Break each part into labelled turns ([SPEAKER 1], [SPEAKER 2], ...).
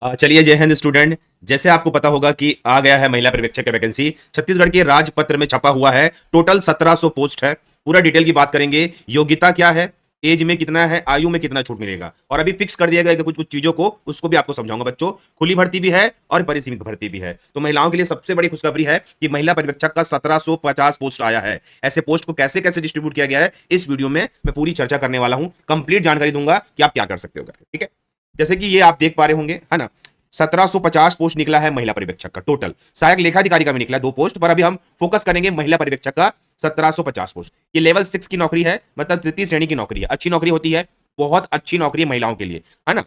[SPEAKER 1] चलिए, जय हिंद स्टूडेंट। जैसे आपको पता होगा कि आ गया है महिला पर्यवेक्षक का वैकेंसी छत्तीसगढ़ के राजपत्र में छपा हुआ है। टोटल 1700 पोस्ट है। पूरा डिटेल की बात करेंगे। योग्यता क्या है, एज में कितना है, आयु में कितना छूट मिलेगा, और अभी फिक्स कर दिया गया है कुछ कुछ चीजों को, उसको भी आपको समझाऊंगा बच्चों। खुली भर्ती भी है और परिसीमित भर्ती भी है। तो महिलाओं के लिए सबसे बड़ी खुशखबरी है कि महिला पर्यवेक्षक का 1750 पोस्ट आया है। ऐसे पोस्ट को कैसे कैसे डिस्ट्रीब्यूट किया गया है, इस वीडियो में मैं पूरी चर्चा करने वाला हूं। कंप्लीट जानकारी दूंगा कि आप क्या कर सकते हो। ठीक है, जैसे कि ये आप देख पा रहे होंगे, है ना। 1750 पोस्ट निकला है महिला पर्यवेक्षक का। टोटल सहायक लेखाधिकारी का भी निकला है 2 पोस्ट, पर अभी हम फोकस करेंगे महिला पर्यवेक्षक का 1750 पोस्ट। ये लेवल 6 की नौकरी है, मतलब तृतीय श्रेणी की नौकरी है। अच्छी नौकरी होती है, बहुत अच्छी नौकरी है महिलाओं के लिए, है ना।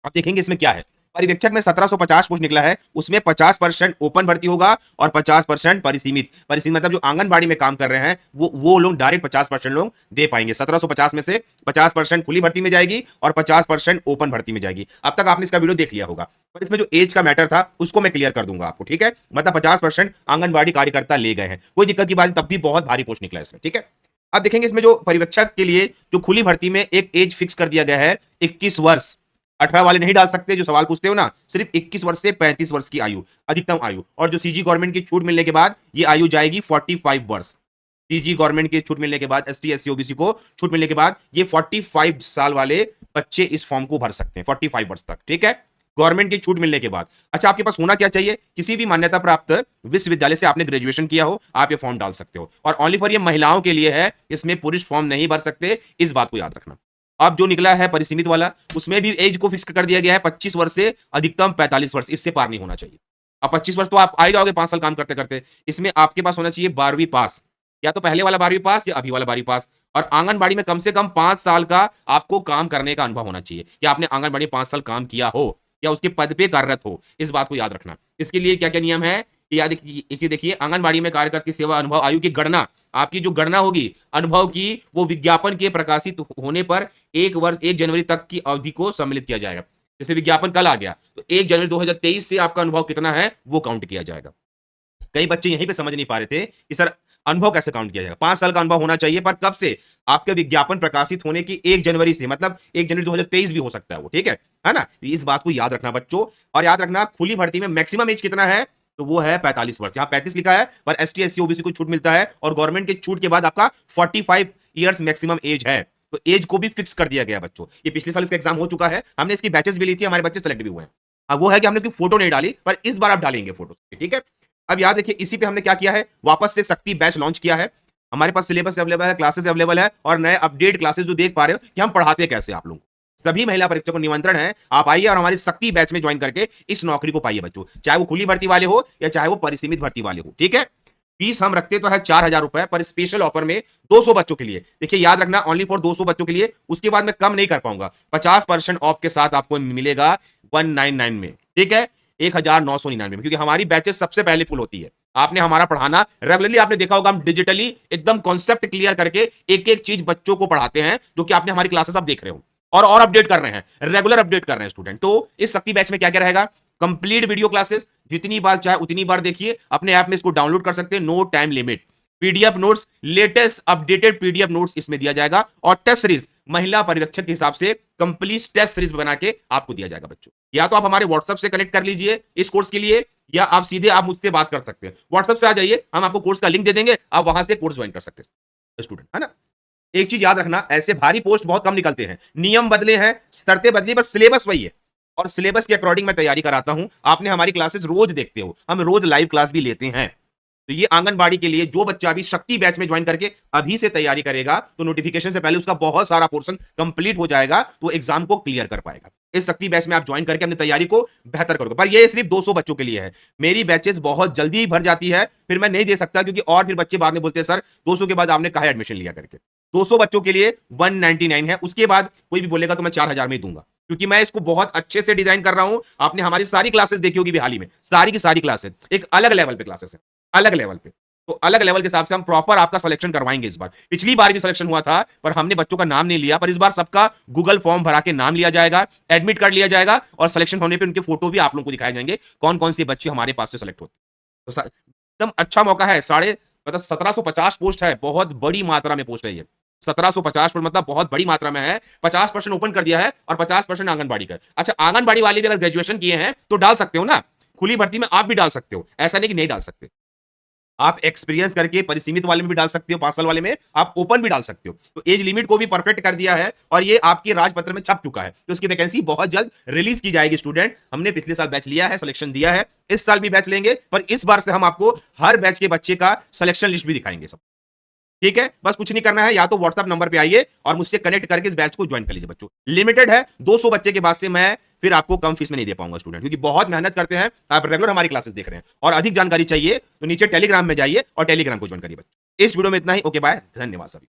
[SPEAKER 1] अब देखेंगे इसमें क्या है। पर्यवेक्षक में 1750 पोस्ट निकला है, उसमें 50% ओपन भर्ती होगा और 50% परिसीमित। परिसीमित मतलब जो आंगनबाड़ी में काम कर रहे हैं वो लोग डायरेक्ट 50% लोग दे पाएंगे। 1750 में से 50% खुली भर्ती में जाएगी और 50% ओपन भर्ती में जाएगी। अब तक आपने इसका वीडियो देख लिया होगा, पर इसमें जो एज का मैटर था उसको मैं क्लियर कर दूंगा आपको। ठीक है, मतलब 50% आंगनबाड़ी कार्यकर्ता ले गए हैं, कोई दिक्कत की बात नहीं, तब भी बहुत भारी पोस्ट निकला इसमें। ठीक है, अब देखेंगे इसमें जो पर्यवेक्षक के लिए जो खुली भर्ती में एक एज फिक्स कर दिया गया है 21 वर्ष। 18 वाले नहीं डाल सकते जो सवाल पूछते हो ना, सिर्फ 21 वर्ष से 35 वर्ष की आयु, अधिकतम आयु। और जो सीजी गवर्नमेंट की छूट मिलने के बाद ये आयु जाएगी 45 वर्ष। सीजी गवर्नमेंट की छूट मिलने के बाद, एसटी एससी ओबीसी को छूट मिलने के बाद ये 45 साल वाले बच्चे इस फॉर्म को भर सकते हैं 45 वर्ष तक। ठीक है, गवर्नमेंट की छूट मिलने के बाद। अच्छा, आपके पास होना क्या चाहिए, किसी भी मान्यता प्राप्त विश्वविद्यालय से आपने ग्रेजुएशन किया हो, आप ये फॉर्म डाल सकते हो। और ओनली फॉर ये महिलाओं के लिए है, इसमें पुरुष फॉर्म नहीं भर सकते, इस बात को याद रखना। अब जो निकला है परिसीमित वाला, उसमें भी एज को फिक्स कर दिया गया है 25 वर्ष से अधिकतम 45 वर्ष, इससे पार नहीं होना चाहिए। अब 25 वर्ष तो आप आ ही जाओगे 5 साल काम करते करते। इसमें आपके पास होना चाहिए 12वीं पास, या तो पहले वाला 12वीं पास या अभी वाला 12वीं पास। और आंगनबाड़ी में कम से कम 5 साल का आपको काम करने का अनुभव होना चाहिए, या आपने आंगनबाड़ी में 5 साल काम किया हो या उसके पद पे कार्यरत हो, इस बात को याद रखना। इसके लिए क्या क्या नियम है, याद देखिए। आंगनबाड़ी में कार्यरत की सेवा अनुभव आयु की गणना, आपकी जो गणना होगी अनुभव की, वो विज्ञापन के प्रकाशित होने पर 1 वर्ष 1 जनवरी तक की अवधि को सम्मिलित किया जाएगा। जैसे विज्ञापन कल आ गया तो 1 जनवरी 2023 से आपका अनुभव कितना है वो काउंट किया जाएगा। कई बच्चे यहीं पे समझ नहीं पा रहे थे कि सर अनुभव कैसे काउंट किया जाएगा। 5 साल का अनुभव होना चाहिए, पर कब से, आपके विज्ञापन प्रकाशित होने की 1 जनवरी से, मतलब 1 जनवरी 2023 भी हो सकता है वो। ठीक है ना। इस बात को याद रखना बच्चों। और याद रखना खुली भर्ती में मैक्सिमम एज कितना है, तो वो है 45 वर्ष। यहाँ 35 लिखा है, पर एसटी एससी ओबीसी को छूट मिलता है, और गवर्नमेंट की छूट के बाद आपका 45 ईयर्स मैक्सिमम एज है। तो एज को भी फिक्स कर दिया गया बच्चों। ये पिछले साल इसका एग्जाम हो चुका है, हमने इसकी बैचेस भी ली थी, हमारे बच्चे सेलेक्ट भी हुए हैं। अब वो है कि हमने उसकी फोटो नहीं डाली, पर इस बार आप डालेंगे फोटो। ठीक है, अब याद रखिए इसी पे हमने क्या किया है, वापस से शक्ति बैच लॉन्च किया है। हमारे पास सिलेबस अवेलेबल है, क्लासेस अवेलेबल है, और नए अपडेट क्लासेस जो देख पा रहे हो कि हम पढ़ाते कैसे आप लोग। सभी महिला परीक्षकों को निमंत्रण है, आप आइए और हमारी शक्ति बैच में ज्वाइन करके इस नौकरी को पाइए बच्चों, चाहे वो खुली भर्ती वाले हो या चाहे वो परिसीमित भर्ती वाले हो। ठीक है, फीस हम रखते तो है 4000 रुपए, पर स्पेशल ऑफर में 200 बच्चों के लिए, देखिए याद रखना, ओनली फॉर 200 बच्चों के लिए। उसके बाद मैं कम नहीं कर पाऊंगा। 50% ऑफ के साथ आपको मिलेगा 199 में। ठीक है, 1999 में, क्योंकि हमारी बैचेस सबसे पहले फुल होती है। आपने हमारा पढ़ाना रेगुलरली आपने देखा होगा, हम डिजिटली एकदम कॉन्सेप्ट क्लियर करके एक एक चीज बच्चों को पढ़ाते हैं, जो कि आपने हमारी क्लासेस आप देख रहे हो, और अपडेट कर रहे हैं, रेगुलर अपडेट कर रहे हैं स्टूडेंट। तो इस शक्ति बैच में क्या क्या रहेगा, कंप्लीट वीडियो क्लासेस, जितनी बार चाहे उतनी बार देखिए, अपने ऐप में इसको डाउनलोड कर सकते हैं, no time limit. PDF notes, latest updated PDF notes इसमें दिया जाएगा, और टेस्ट सीरीज महिला पर्यवेक्षक के हिसाब से कंप्लीट टेस्ट सीरीज बना के आपको दिया जाएगा बच्चों। या तो आप हमारे व्हाट्सएप से कनेक्ट कर लीजिए इस कोर्स के लिए, या आप सीधे आप मुझसे बात कर सकते हैं। व्हाट्सएप से आ जाइए, हम आपको कोर्स का लिंक दे देंगे, आप वहां से कोर्स ज्वाइन कर सकते हैं स्टूडेंट, है ना। एक चीज याद रखना, ऐसे भारी पोस्ट बहुत कम निकलते हैं। नियम बदले हैं, शर्तें बदली, बस सिलेबस वही है, और सिलेबस के अकॉर्डिंग मैं तैयारी कराता हूं। आपने हमारी क्लासेस रोज देखते हो, हम रोज लाइव क्लास भी लेते हैं। तो ये आंगनबाड़ी के लिए जो बच्चा अभी शक्ति बैच में ज्वाइन करके अभी से तैयारी करेगा, तो नोटिफिकेशन से पहले उसका बहुत सारा पोर्शन कंप्लीट हो जाएगा, तो एग्जाम को क्लियर कर पाएगा। इस शक्ति बैच में आप ज्वाइन करके अपनी तैयारी को बेहतर करोगे। पर ये सिर्फ 200 बच्चों के लिए है। मेरी बैचेस बहुत जल्दी भर जाती है, फिर मैं नहीं दे सकता, क्योंकि और फिर बच्चे बाद में बोलते हैं सर 200 के बाद आपने कहा एडमिशन लिया करके। 200 बच्चों के लिए 199 है, उसके बाद कोई भी बोलेगा तो मैं 4000 में ही दूंगा, क्योंकि मैं इसको बहुत अच्छे से डिजाइन कर रहा हूं। आपने हमारी सारी क्लासेस देखी होगी हाल ही में, सारी की सारी क्लासेस एक अलग लेवल पे क्लासेस है, अलग लेवल पे। तो अलग लेवल के हिसाब से हम प्रॉपर आपका सिलेक्शन करवाएंगे इस बार। पिछली बार भी सिलेक्शन हुआ था, पर हमने बच्चों का नाम नहीं लिया, पर इस बार सबका गूगल फॉर्म भरा के नाम लिया जाएगा, एडमिट कार्ड लिया जाएगा, और सिलेक्शन होने पे उनके फोटो भी आप लोगों को दिखाए जाएंगे, कौन कौन से बच्चे हमारे पास से सिलेक्ट होते। तो एकदम अच्छा मौका है। 1750 पोस्ट है, बहुत बड़ी मात्रा में पोस्ट है ये। 1750 पर मतलब बहुत बड़ी मात्रा में है। 50% ओपन कर दिया है और 50% आंगनबाड़ी का। अच्छा, आंगनबाड़ी वाले भी अगर ग्रेजुएशन किए हैं तो डाल सकते हो ना, खुली भर्ती में आप भी डाल सकते हो, ऐसा नहीं कि नहीं डाल सकते। आप एक्सपीरियंस करके परिसीमित वाले में भी डाल सकते हो, 5 साल वाले में आप ओपन भी डाल सकते हो। तो एज लिमिट को भी परफेक्ट कर दिया है और ये आपके राजपत्र में छप चुका है। तो उसकी वैकेंसी बहुत जल्द रिलीज की जाएगी। स्टूडेंट, हमने पिछले साल बैच लिया है, सिलेक्शन दिया है, इस साल भी बैच लेंगे, पर इस बार से हम आपको हर बैच के बच्चे का सिलेक्शन लिस्ट भी दिखाएंगे सब। ठीक है, बस कुछ नहीं करना है, या तो व्हाट्सएप नंबर पे आइए और मुझसे कनेक्ट करके इस बैच को ज्वाइन कर लीजिए। बच्चों, लिमिटेड है, 200 बच्चे के बाद से मैं फिर आपको कम फीस में नहीं दे पाऊंगा स्टूडेंट, क्योंकि बहुत मेहनत करते हैं। आप रेगुलर हमारी क्लासेस देख रहे हैं और अधिक जानकारी चाहिए तो नीचे टेलीग्राम में जाइए और टेलीग्राम को ज्वाइन करिए। बच्चों, इस वीडियो में इतना ही। ओके बाय, धन्यवाद सभी।